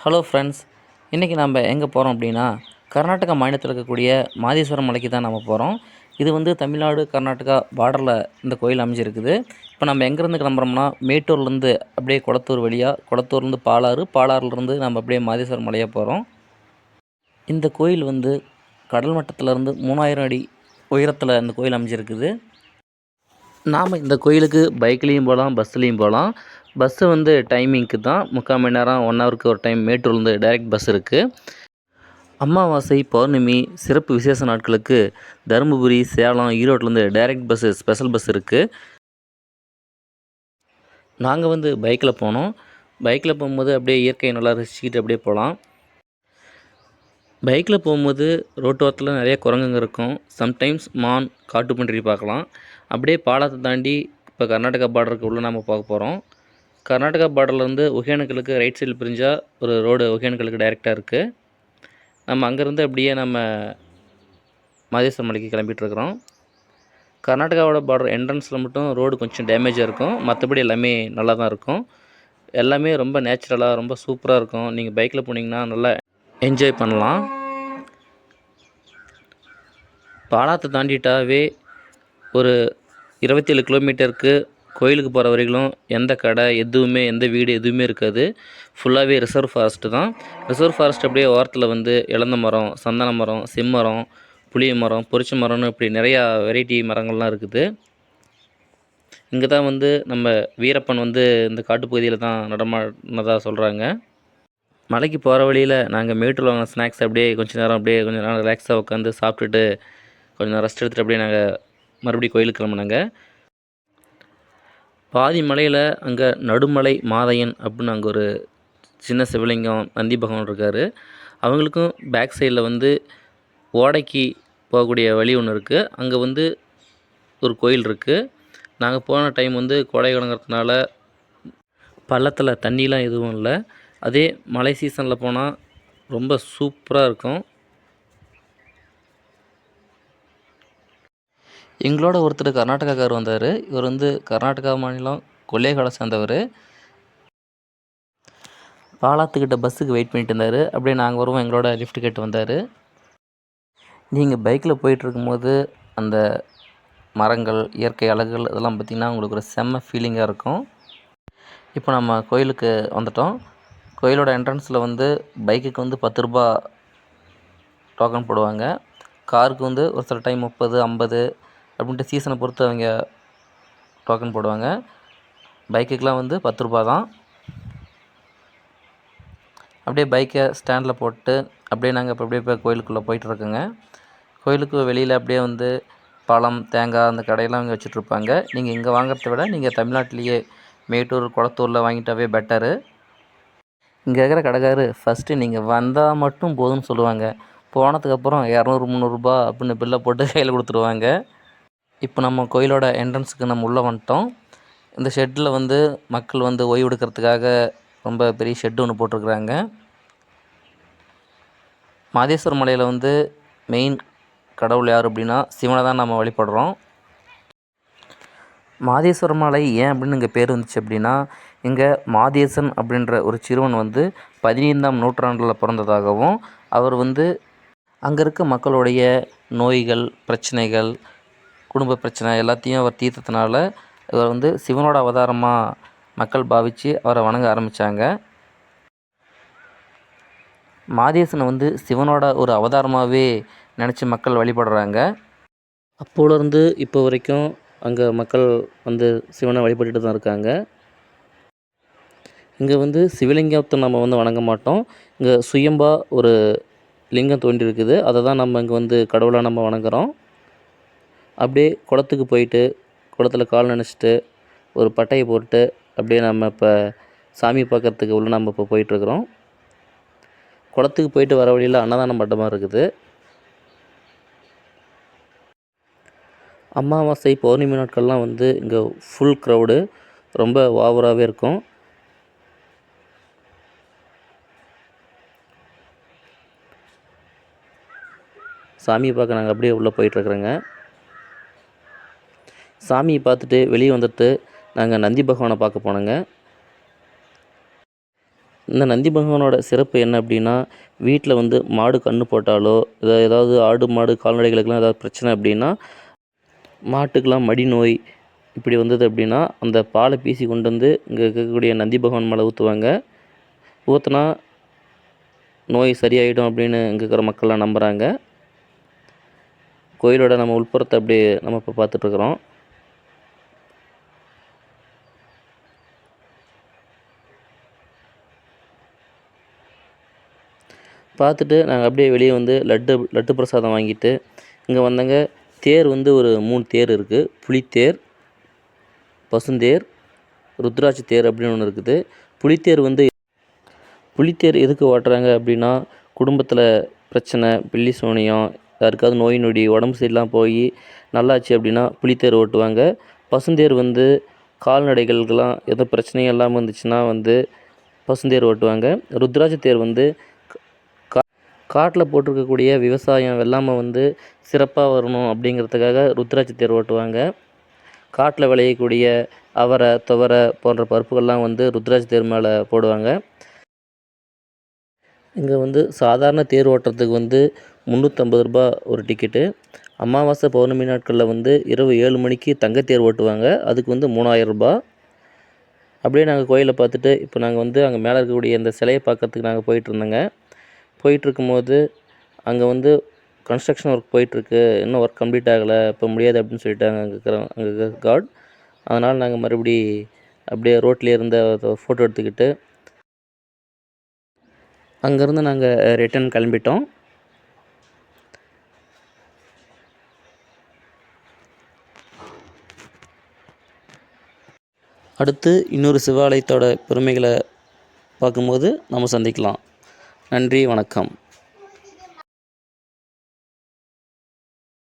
Hello friends, இன்றைக்கி நம்ம எங்கே போகிறோம் அப்படின்னா கர்நாடகா மாநிலத்தில் இருக்கக்கூடிய மாதேஸ்வரம் மலைக்கு தான் நம்ம போகிறோம். இது வந்து தமிழ்நாடு கர்நாடகா பார்டரில் இந்த கோயில் அமைஞ்சிருக்குது. இப்போ நம்ம எங்கேருந்து கிளம்புறோம்னா மேட்டூர்லேருந்து அப்படியே குளத்தூர் வழியாக, குளத்தூர்லேருந்து பாலாறுலேருந்து நம்ம அப்படியே மாதேஸ்வரம் மலையாக போகிறோம். இந்த கோயில் வந்து கடல் மட்டத்திலேருந்து 3000 அடி உயரத்தில் இந்த கோயில் அமைஞ்சிருக்குது. நாம் இந்த கோயிலுக்கு பைக்லேயும் போகலாம், பஸ்ஸுலேயும் போகலாம். பஸ்ஸு வந்து டைமிங்க்கு தான் 3/4 மணி நேரம் 1 ஹவருக்கு ஒரு டைம் மேட்டூர்லேருந்து டைரெக்ட் பஸ் இருக்குது. அமாவாசை, பௌர்ணமி, சிறப்பு விசேஷ நாட்களுக்கு தருமபுரி, சேலம், ஈரோட்லேருந்து டைரெக்ட் பஸ்ஸு ஸ்பெஷல் பஸ் இருக்குது. நாங்கள் வந்து பைக்கில் போனோம். பைக்கில் போகும்போது அப்படியே இயற்கையை நல்லா ரசிச்சுக்கிட்டு அப்படியே போகலாம். பைக்கில் போகும்போது ரோட்டோரத்தில் நிறைய குரங்குங்க இருக்கும். சம்டைம்ஸ் மான், காட்டுப்பன்றி பார்க்கலாம். அப்படியே பாலத்தை தாண்டி இப்போ கர்நாடகா பார்டருக்கு உள்ளே நம்ம பார்க்க போகிறோம். கர்நாடகா பார்டர்லேருந்து ஒகேனக்கலுக்கு ரைட் சைடில் பிரிஞ்சால் ஒரு ரோடு ஒகேனக்கலுக்கு டைரெக்டாக இருக்குது. நம்ம அங்கேருந்து அப்படியே நம்ம மாதேஸ்வரம் மலைக்கு கிளம்பிகிட்ருக்குறோம். கர்நாடகாவோட பார்டர் என்ட்ரன்ஸில் மட்டும் ரோடு கொஞ்சம் டேமேஜாக இருக்கும். மற்றபடி எல்லாமே நல்லா தான் இருக்கும். எல்லாமே ரொம்ப நேச்சுரலாக ரொம்ப சூப்பராக இருக்கும். நீங்கள் பைக்கில் போனீங்கன்னா நல்லா என்ஜாய் பண்ணலாம். பாலாத்தை தாண்டிட்டாவே ஒரு 27 கிலோமீட்டருக்கு கோயிலுக்கு போகிற வரைக்கும் எந்த கடை எதுவுமே, எந்த வீடு எதுவுமே இருக்காது. ஃபுல்லாகவே ரிசர்வ் ஃபாரஸ்ட்டு தான். ரிசர்வ் ஃபாரஸ்ட் அப்படியே ஓரத்தில் வந்து இலந்த மரம், சந்தன மரம், செம்மரம், புளிய மரம், பொரிச்ச மரம்னு இப்படி நிறையா வெரைட்டி மரங்கள்லாம் இருக்குது. இங்கே தான் வந்து நம்ம வீரப்பன் வந்து இந்த காட்டுப்பகுதியில் தான் நடமாடினதாக சொல்கிறாங்க. மலைக்கு போகிற வழியில் நாங்கள் மேட்டூரில் வாங்கின ஸ்நாக்ஸ் அப்படியே கொஞ்சம் நேரம் ரிலாக்ஸாக உட்காந்து சாப்பிட்டுட்டு கொஞ்சம் நேரம் ரெஸ்ட் எடுத்துகிட்டு அப்படியே நாங்கள் மறுபடியும் கோயிலுக்கு கிளம்புனாங்க. பாதி மலையில் அங்கே நடுமலை மாதையன் அப்படின்னு அங்கே ஒரு சின்ன சிவலிங்கம் நந்தி பகவான் இருக்கார். அவங்களுக்கும் பேக் சைடில் வந்து ஓடைக்கு போகக்கூடிய வழி ஒன்று இருக்குது. அங்கே வந்து ஒரு கோயில் இருக்குது. நாங்கள் போன டைம் வந்து கோடை காலங்கிறதுனால பள்ளத்தில் தண்ணிலாம் எதுவும் இல்லை. அதே மழை சீசனில் போனால் ரொம்ப சூப்பராக இருக்கும். எங்களோட ஒருத்தர் கர்நாடகாக்கார் வந்தார். இவர் வந்து கர்நாடகா மாநிலம் கொல்லேகாலை சேர்ந்தவர். பாலாத்துக்கிட்ட பஸ்ஸுக்கு வெயிட் பண்ணிட்டு இருந்தார். அப்படியே நாங்கள் வருவோம் எங்களோட லிஃப்ட் கேட்டு வந்தார். நீங்கள் பைக்கில் போயிட்டுருக்கும்போது அந்த மரங்கள், இயற்கை அழகுகள் இதெல்லாம் பார்த்திங்கன்னா உங்களுக்கு ஒரு செம்ம ஃபீலிங்காக இருக்கும். இப்போ நம்ம கோயிலுக்கு வந்துட்டோம். கோயிலோட என்ட்ரன்ஸில் வந்து பைக்குக்கு வந்து 10 ரூபா டோக்கன் போடுவாங்க. காருக்கு வந்து ஒரு சில டைம் 30, 50 அப்படின்ட்டு சீசனை பொறுத்து அவங்க டோக்கன் போடுவாங்க. பைக்குக்கெலாம் வந்து 10 ரூபா தான். அப்படியே பைக்கை ஸ்டாண்டில் போட்டு அப்படியே நாங்கள் இப்போ அப்படியே கோயிலுக்குள்ளே போயிட்டுருக்கோங்க. கோயிலுக்கு வெளியில் அப்படியே வந்து பழம், தேங்காய் அந்த கடையெல்லாம் அவங்க வச்சுட்ருப்பாங்க. நீங்கள் இங்கே வாங்குறத விட நீங்கள் தமிழ்நாட்டிலேயே மேட்டூர், குளத்தூரில் வாங்கிட்டாவே பெட்டரு. இங்கே இருக்கிற கடைக்காரு ஃபஸ்ட்டு நீங்கள் வந்தால் மட்டும் போதும்னு சொல்லுவாங்க. போனதுக்கப்புறம் 200, 300 ரூபா அப்படின்னு பில்லை போட்டு கையில் கொடுத்துருவாங்க. இப்போ நம்ம கோயிலோட என்ட்ரன்ஸுக்கு நம்ம உள்ளே வந்துட்டோம். இந்த ஷெட்டில் வந்து மக்கள் வந்து ஓய்வு எடுக்கிறதுக்காக ரொம்ப பெரிய ஷெட்டு ஒன்று போட்டிருக்குறாங்க. மாதேஸ்வரம் மலையில் வந்து மெயின் கடவுள் யார் அப்படின்னா சிவனை தான் நம்ம வழிபடுறோம். மாதேஸ்வரம் மலை ஏன் அப்படின்னு இங்கே பேர் வந்துச்சு அப்படின்னா, இங்கே மாதேசன் அப்படின்ற ஒரு சிறுவன் வந்து 15ஆம் நூற்றாண்டில் பிறந்ததாகவும், அவர் வந்து அங்கே இருக்க மக்களுடைய நோய்கள், பிரச்சனைகள், குடும்ப பிரச்சனை எல்லாத்தையும் அவர் தீர்த்ததுனால இவர் வந்து சிவனோட அவதாரமாக மக்கள் பாவித்து அவரை வணங்க ஆரம்பித்தாங்க. மாதேசனை வந்து சிவனோட ஒரு அவதாரமாகவே நினச்சி மக்கள் வழிபடுறாங்க. அப்போலேருந்து இப்போ வரைக்கும் அங்கே மக்கள் வந்து சிவனை வழிபட்டுட்டு தான் இருக்காங்க. இங்கே வந்து சிவலிங்கத்தை நம்ம வந்து வணங்க மாட்டோம். இங்கே சுயம்பா ஒரு லிங்கம் தோன்றியிருக்குது. அதை தான் நம்ம இங்கே வந்து கடவுளாக நம்ம வணங்குறோம். அப்படியே குளத்துக்கு போயிட்டு குளத்தில் கால் நனைச்சிட்டு ஒரு பட்டையை போட்டு அப்படியே நம்ம இப்போ சாமி பார்க்குறதுக்கு உள்ள நம்ம இப்போ போயிட்டுருக்குறோம். குளத்துக்கு போயிட்டு வர வழியில் அன்னதானம் மண்டபம் இருக்குது. அமாவாசை, பௌர்ணமி நாட்கள்லாம் வந்து இங்கே ஃபுல் க்ரௌடு ரொம்ப ஓவராகவே இருக்கும். சாமியை பார்க்க நாங்கள் அப்படியே உள்ளே போயிட்டுருக்குறோங்க. சாமியை பார்த்துட்டு வெளியே வந்துட்டு நாங்கள் நந்தி பகவானை பார்க்க போனோங்க. இந்த நந்தி பகவானோட சிறப்பு என்ன அப்படின்னா, வீட்டில் வந்து மாடு கன்று போட்டாலோ, ஏதாவது ஆடு, மாடு, கால்நடைகளுக்கெல்லாம் ஏதாவது பிரச்சனை அப்படின்னா, மாட்டுக்கெல்லாம் மடி நோய் இப்படி வந்தது அப்படின்னா, அந்த பாலை பீசி கொண்டு வந்து இங்கே இருக்கக்கூடிய நந்தி பகவான் மேலே ஊற்றுவாங்க. ஊற்றுனா நோய் சரியாயிடும் அப்படின்னு இங்கே இருக்கிற மக்கள்லாம் நம்புகிறாங்க. கோயிலோட நம்ம உள்புறத்தை அப்படியே நம்ம இப்போ பார்த்துட்ருக்குறோம். பார்த்துட்டு நாங்கள் அப்படியே வெளியே வந்து லட்டு பிரசாதம் வாங்கிட்டு இங்கே வந்தங்க. தேர் வந்து ஒரு 3 தேர் இருக்குது. புலித்தேர், பசுந்தேர், ருத்ராட்சி தேர் அப்படின்னு ஒன்று இருக்குது. புலித்தேர் எதுக்கு ஓட்டுறாங்க அப்படின்னா, குடும்பத்தில் பிரச்சனை, பில்லி சூனியம், யாருக்காவது நோய் நொடி, உடம்பு சரியில்லாமல் போய் நல்லாச்சு அப்படின்னா புலித்தேர் ஓட்டுவாங்க. பசுந்தேர் வந்து கால்நடைகளுக்கெல்லாம் எதோ பிரச்சனையும் இல்லாமல் இருந்துச்சுன்னா வந்து பசுந்தேர் ஓட்டுவாங்க. ருத்ராட்சி தேர் வந்து காட்டில் போட்டிருக்கக்கூடிய விவசாயம் வெள்ளாமை வந்து சிறப்பாக வரணும் அப்படிங்கிறதுக்காக ருத்ராட்சி தேர் ஓட்டுவாங்க. காட்டில் விளையக்கூடிய அவரை, துவரை போன்ற பருப்புகள்லாம் வந்து ருத்ராட்சி தேர் மேலே போடுவாங்க. இங்கே வந்து சாதாரண தேர் ஓட்டுறதுக்கு வந்து ரூ. 350 ஒரு டிக்கெட்டு. அமாவாசை, பௌர்ணமி நாட்களில் வந்து இரவு 7 மணிக்கு தங்கத்தேர் ஓட்டுவாங்க. அதுக்கு வந்து ரூ. 3000. அப்படியே நாங்கள் கோயிலை பார்த்துட்டு இப்போ நாங்கள் வந்து அங்கே மேலே இருக்கக்கூடிய இந்த சிலையை பார்க்கறதுக்கு நாங்கள் போயிட்டுருந்தோங்க. போயிட்டுருக்கும்போது அங்கே வந்து கன்ஸ்ட்ரக்ஷன் ஒர்க் போயிட்டுருக்கு, இன்னும் ஒர்க் கம்ப்ளீட் ஆகலை, இப்போ முடியாது அப்படின்னு சொல்லிட்டாங்க அங்கே இருக்கிற காட். அதனால் நாங்கள் மறுபடி அப்படியே ரோட்லேயே இருந்த ஃபோட்டோ எடுத்துக்கிட்டு அங்கேருந்து நாங்கள் ரிட்டர்ன் கிளம்பிட்டோம். அடுத்து இன்னொரு சிவாலயத்தோட பெருமைகளை பார்க்கும்போது நம்ம சந்திக்கலாம். நன்றி, வணக்கம்.